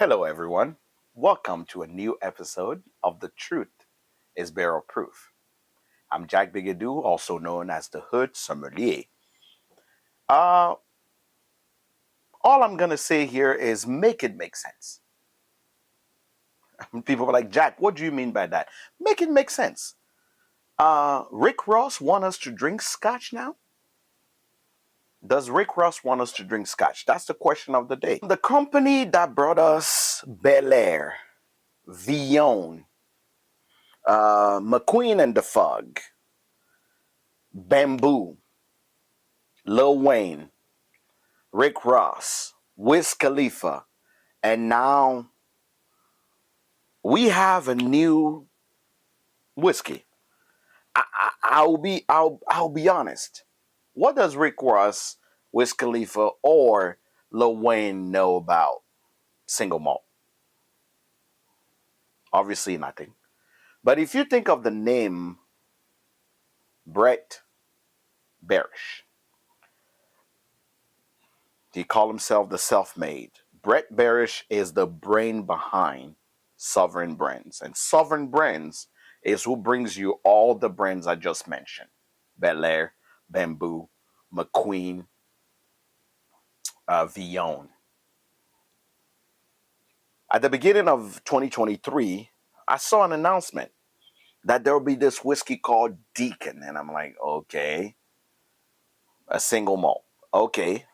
Hello, everyone. Welcome to a new episode of The Truth is Barrel Proof. I'm Jack Bigadou, also known as the Hood Sommelier. Uh, all I'm going to say here is make it make sense. People are like, Jack, what do you mean by that? Make it make sense. Rick Ross want us to drink scotch now? Does Rick Ross want us to drink scotch? That's the question of the day. The company that brought us Belaire, Villon, McQueen and the Fog, Bambu, Lil Wayne, Rick Ross, Wiz Khalifa, and now we have a new whiskey. I'll be honest. What does Rick Ross, Wiz Khalifa, or Lil Wayne know about single malt? Obviously nothing. But if you think of the name Brett Barish, he called himself the self-made. Brett Barish is the brain behind Sovereign Brands. And Sovereign Brands is who brings you all the brands I just mentioned. Belaire, Bamboo, McQueen, Villon. At the beginning of 2023, I saw an announcement that there will be this whiskey called Deacon. And I'm like, okay, a single malt. Okay,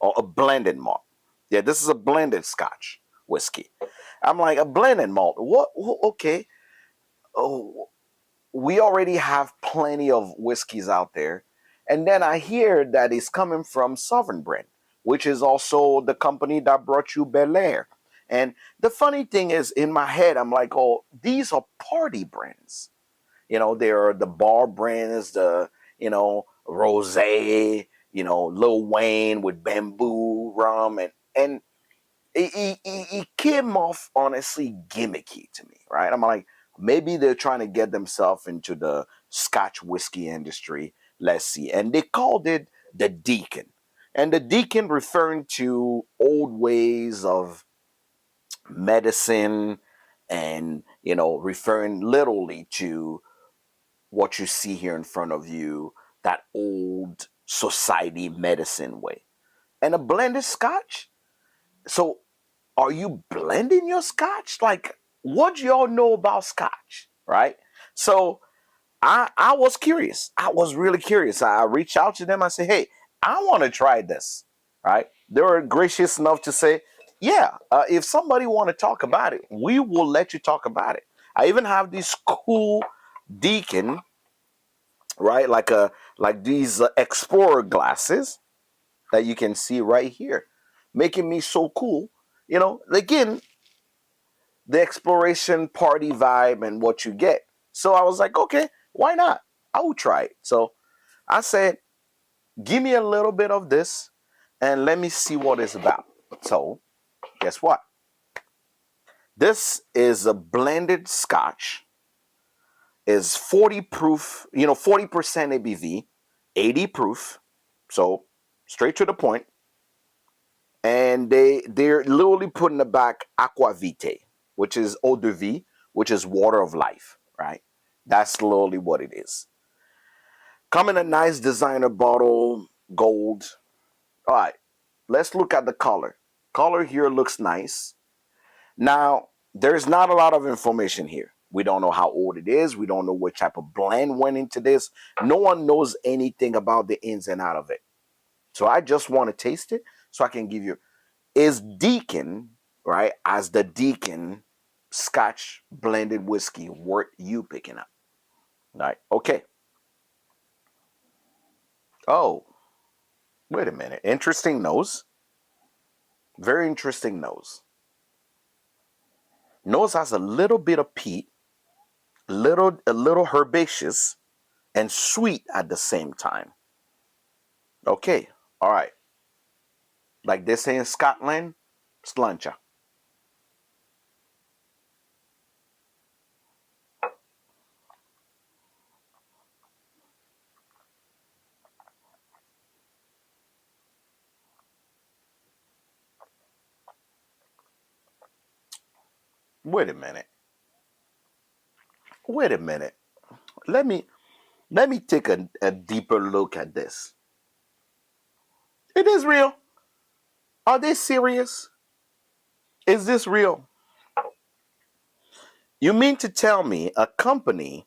or a blended malt. Yeah, this is a blended Scotch whiskey. I'm like, a blended malt. What? Okay. Oh, we already have plenty of whiskeys out there. And then I hear that it's coming from Sovereign Brand, which is also the company that brought you Belaire. And the funny thing is, in my head, I'm like, oh, these are party brands. There are the bar brands, Rose, Lil Wayne with Bamboo Rum. And it came off honestly gimmicky to me, right? I'm like, maybe they're trying to get themselves into the Scotch whiskey industry. Let's see. And they called it the Deacon. And the Deacon referring to old ways of medicine and, referring literally to what you see here in front of you, that old society medicine way. And a blended Scotch. So are you blending your scotch? Like, what do y'all know about scotch? Right? So I was curious. I was really curious. I reached out to them. I said, hey, I want to try this. Right? They were gracious enough to say, yeah, if somebody want to talk about it, we will let you talk about it. I even have this cool Deacon, right? Like these Explorer glasses that you can see right here, making me so cool. Again, the exploration party vibe and what you get. So I was like, okay, why not? I will try it. So I said, give me a little bit of this and let me see what it's about. So guess what? This is a blended scotch, is 40 proof, 40% ABV, 80 proof. So straight to the point. And they're literally putting the back aqua vitae, which is eau de vie, which is water of life, right? That's literally what it is. Come in a nice designer bottle, gold. All right, let's look at the color. Color here looks nice. Now, there's not a lot of information here. We don't know how old it is. We don't know what type of blend went into this. No one knows anything about the ins and out of it. So I just want to taste it so I can give you. Is Deacon, right, as the Deacon Scotch blended whiskey worth you picking up? Right. Okay. Oh, wait a minute. Interesting nose. Very interesting nose. Nose has a little bit of peat, a little herbaceous, and sweet at the same time. Okay. All right. Like they say in Scotland, slancha. Wait a minute. Wait a minute. Let me let me take a deeper look at this. It is real. Are they serious? Is this real? You mean to tell me a company,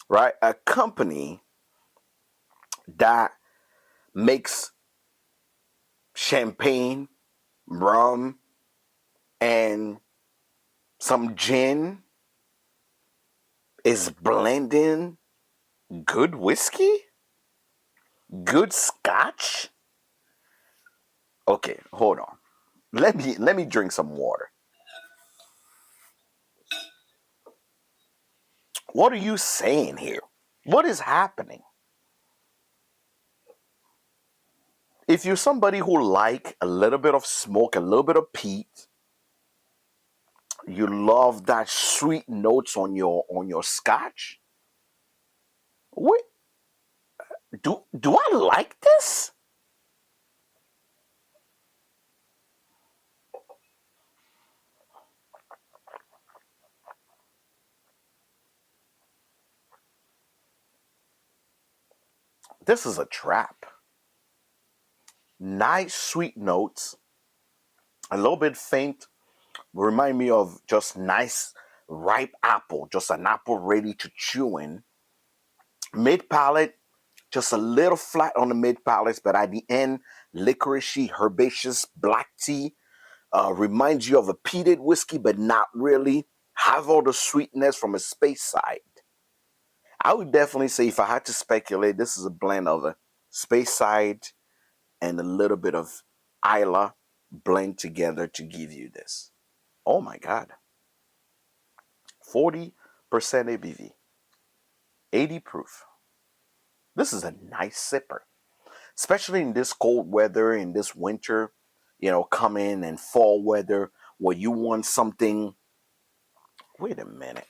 right? A company that makes champagne, rum, and some gin is blending good whiskey? Good scotch? Okay, hold on. Let me drink some water. What are you saying here? What is happening? If you're somebody who like a little bit of smoke, a little bit of peat, you love that sweet notes on your scotch. Wait, do I like this? This is a trap. Nice sweet notes, a little bit faint, remind me of just nice ripe apple, just an apple ready to chew in. Mid palate, just a little flat on the mid palate, but at the end, licoricey, herbaceous black tea. Reminds you of a peated whiskey, but not really. Have all the sweetness from a space side. I would definitely say, if I had to speculate, this is a blend of a space side and a little bit of Isla blend together to give you this. Oh my God. 40% ABV, 80 proof. This is a nice sipper, especially in this cold weather, in this winter, coming and fall weather where you want something. Wait a minute.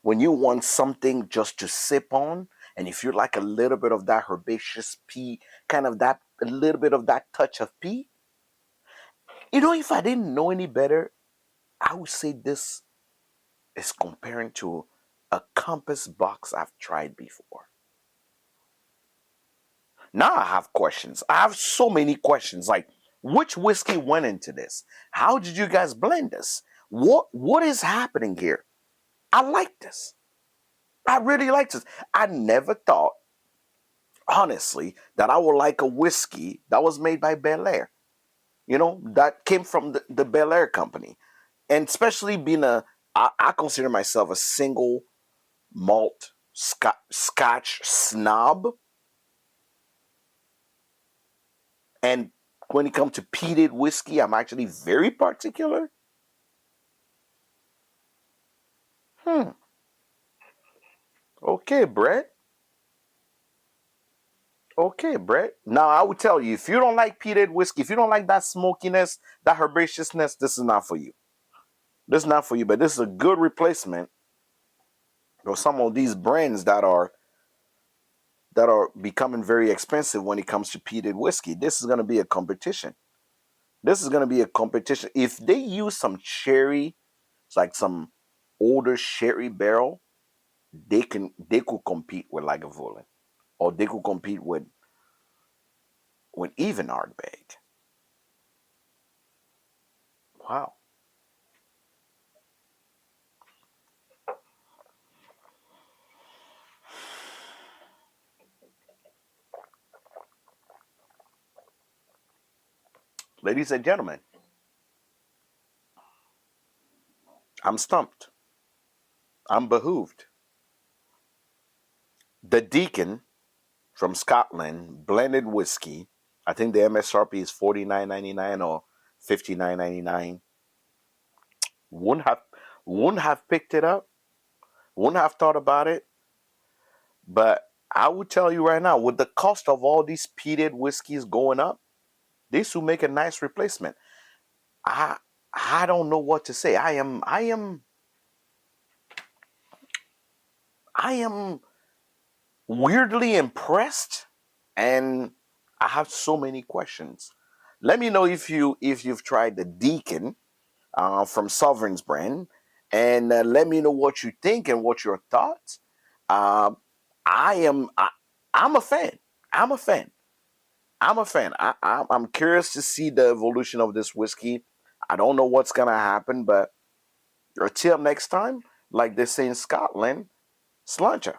When you want something just to sip on, and if you like a little bit of that herbaceous pea, kind of that, a little bit of that touch of pea, if I didn't know any better, I would say this is comparing to a Compass box I've tried before. Now I have questions. I have so many questions. Like, which whiskey went into this? How did you guys blend this? What is happening here? I like this. I really like this. I never thought, honestly, that I would like a whiskey that was made by Belaire. That came from the Belaire company. And especially being I consider myself a single malt Scotch snob. And when it comes to peated whiskey, I'm actually very particular. Hmm. Okay, Brett. Okay, Brett. Now I would tell you, if you don't like peated whiskey, if you don't like that smokiness, that herbaceousness, this is not for you. This is not for you, but this is a good replacement for some of these brands that are becoming very expensive when it comes to peated whiskey. This is going to be a competition. This is going to be a competition. If they use some cherry, it's like some older sherry barrel, they could compete with Lagavulin, or they could compete with even Ardbeg. Wow. Ladies and gentlemen, I'm stumped. I'm behooved. The Deacon from Scotland, blended whiskey. I think the MSRP is $49.99 or $59.99. Wouldn't have wouldn't have picked it up. Wouldn't have thought about it. But I would tell you right now, with the cost of all these peated whiskeys going up, this will make a nice replacement. I I don't know what to say. I am weirdly impressed, and I have so many questions. Let me know if you've tried the Deacon from Sovereign's brand, and let me know what you think and what your thoughts. Um, I am. I'm a fan. I'm a fan. I'm a fan. I'm curious to see the evolution of this whiskey. I don't know what's gonna happen, but until next time, like they say in Scotland, sláinte.